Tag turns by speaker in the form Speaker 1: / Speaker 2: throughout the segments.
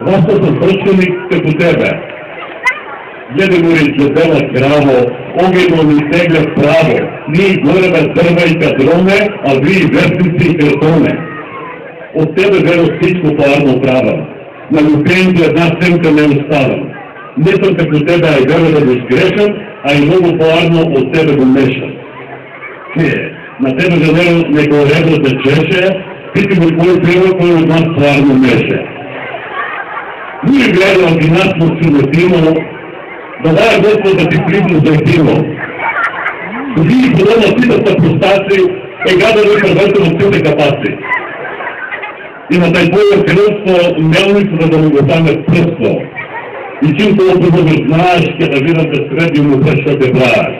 Speaker 1: Вашето съм пръченик като тебе. Гледай му изгледела краво, огъно ни тегля право. Ние горебе дърва и кадроне, а вие вестници и картоне. От тебе веро всичко парно правам. На любенти една семка не оставам. Не съм като тебе, а и веро да го сгрешам, а и много парно от тебе го мешам. На тебе веро не го редно да чеше, пити му кой пива, кой от нас парно меше. Ние гледам и нас му силотимо, давай Господ да ти придно заедино. Вие подобно ситата простаци, гада да първете от сите капаци. И на тай твое кръвство мелницата да му го стане пръство. И чим колко да знаеш, ке да видам те среди му пръща те браеш.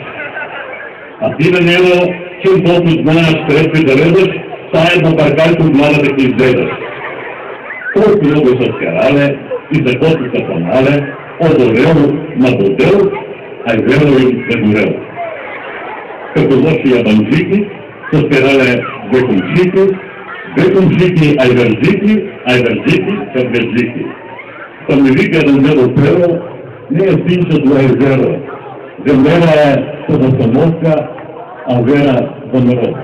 Speaker 1: А ти на него, чим колко знаеш, средби да ведеш, та една паркайка от млада да ти изгледаш. Колко много са скарале, и за колко са панале, одорел на бодел, а и верно им загорел. Като лоши ябанджики, са скарале две комшики, айверджики, към веждики. Та ми вика да не доперо, не е синча до езеро. Землена е за самотка, а вера за народ.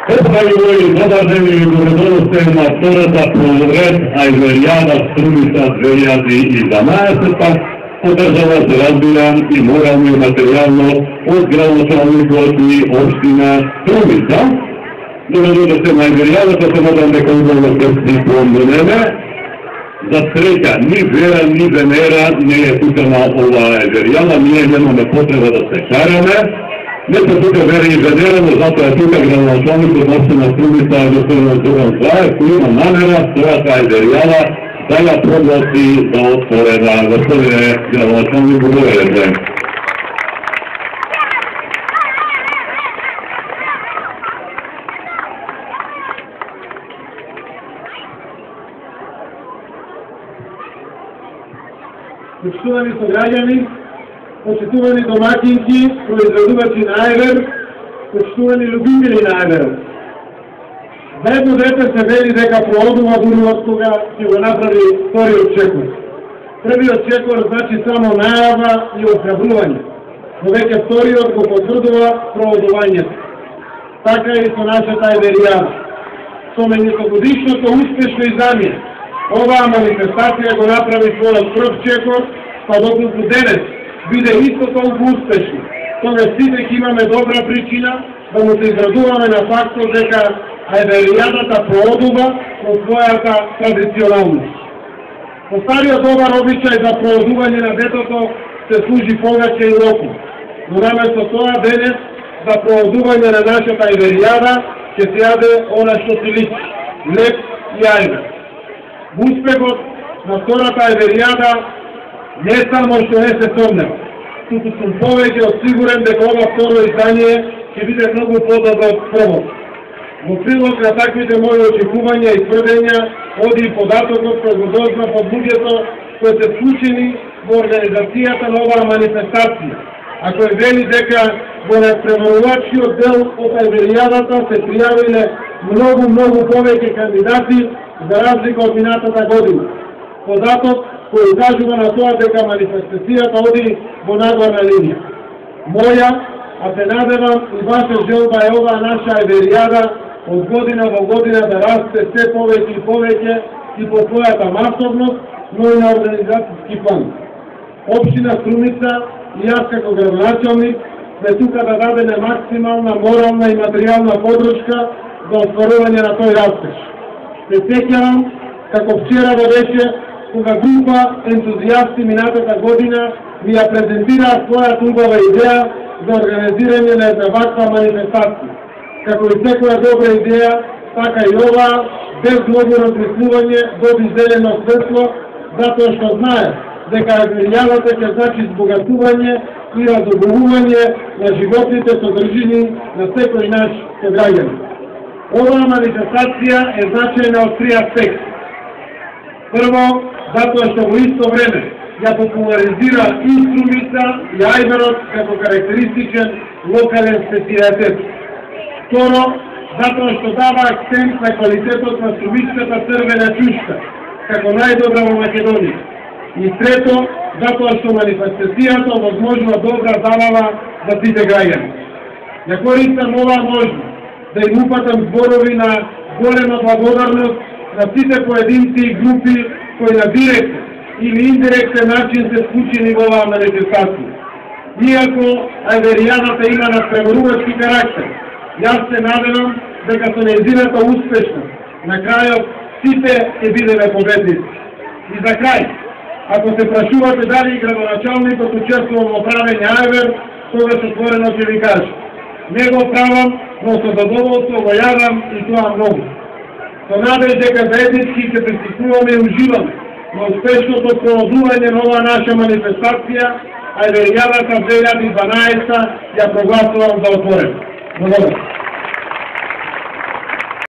Speaker 1: Здравей, добър ден и добродолу сте на втората полуред Айвериада Струмица 2012, поддържава се разбиран и морално и материално от градоначалникот и община Струмица. Доведува се на Айвериадата, се надам дека удобно се спомнеме. За среќа, ни вера, ни венера не е тука на ова Айвериада, ние немаме потреба да се караме. Не се тука вера и венера, но зато е тука градоначалникот на община Струмица, господин Зоран Заев, кој има намера својата Айвериада да ја прогласи да отворена. Господине градоначалник, благодарете.
Speaker 2: Почитувани сограѓани, почитувани домакинки, произведувачи на Ајвер, почитувани любители на Ајвер. Заедно дете се вели дека проодува бурот кога ќе го направи вториот чекор. Првиот чекор значи само најава и охрабрување, но веќе вториот го потврдува проодувањето. Така и со нашата Ајверијада. Со минутогодишното успешно издание, оваа манифестација го направи својот прв чекор, па доколку денес биде исто толку успешно, тогаш сите ќе имаме добра причина да му се израдуваме на фактот дека Ајверијадата проодува во својата традиционалност. По стариот добар обичај за проодување на детето се служи повеќе и локо, но наместо тоа денес за проодување на нашата Ајверијада ќе се јаде она што си личи, леп и ајвер. Успехот на втората Ајверијада не само што не се сомнева, туку сум повеќе од сигурен дека ова второ издание ќе биде многу подобро од првото. Во прилог на таквите мои очекувања и тврдења оди и податокот кој го дознав од луѓето кои се вклучени во организацијата на оваа манифестација, а кој вели дека во надпреварувачкиот дел од Ајверијадата се пријавиле многу повеќе кандидати за разлика од минатата година. Податок кој укажува на тоа дека манифестацијата оди во наглавна линија. Моја, а се надевам и ваша желба е оваа наша Ајверијада од година во година да расте се повеќе и повеќе и по својата масовност, но и на организацијски план. Општина Струмица и јас како градоначалник сме тука да дадеме максимална морална и материјална подршка за остварување на тој растеж. Се сеќавам како вчера да беше кога група ентузијасти минатата година ми ја презентираа својата убава идеја за организирање на една ваква манифестација. Како и секоја добра идеја, така и оваа, без многу размислување, доби зелено светло, затоа што знае дека Ајверијадата ќе значи збогатување и разобувување на животните содржини на секој наш сограѓанин. Оваа манифестација е значајна од три аспекти. Прво, затоа што во исто време ја популаризира и Струмица и Ајверот како карактеристичен локален специјалитет. Второ, затоа што дава акцент на квалитетот на сумиската црвена чушка, како најдобра во Македонија. И трето, затоа што манифестацијата овозможува добра забава за сите граѓани. Ја користам оваа можност да им упатам зборови на голема благодарност на сите поединци и групи кои на директен или индиректен начин се вклучени во оваа манифестација. Иако ајверијаната има надпреварувачки карактер, јас се надевам дека со нејзината успешност на крајот сите ќе бидеме победници. И за крај, ако се прашувате дали градоначалникот учествува во правење ајвер, тогаш отворено ќе ви кажа. Не го правам, но со задоволство го јадам и тоа многу. Со надеж дека заеднички ќе присуствуваме и уживаме на успешното проводување на оваа наша манифестација, ајверијадата 2012 ја прогласувам за отворена. Благодарам.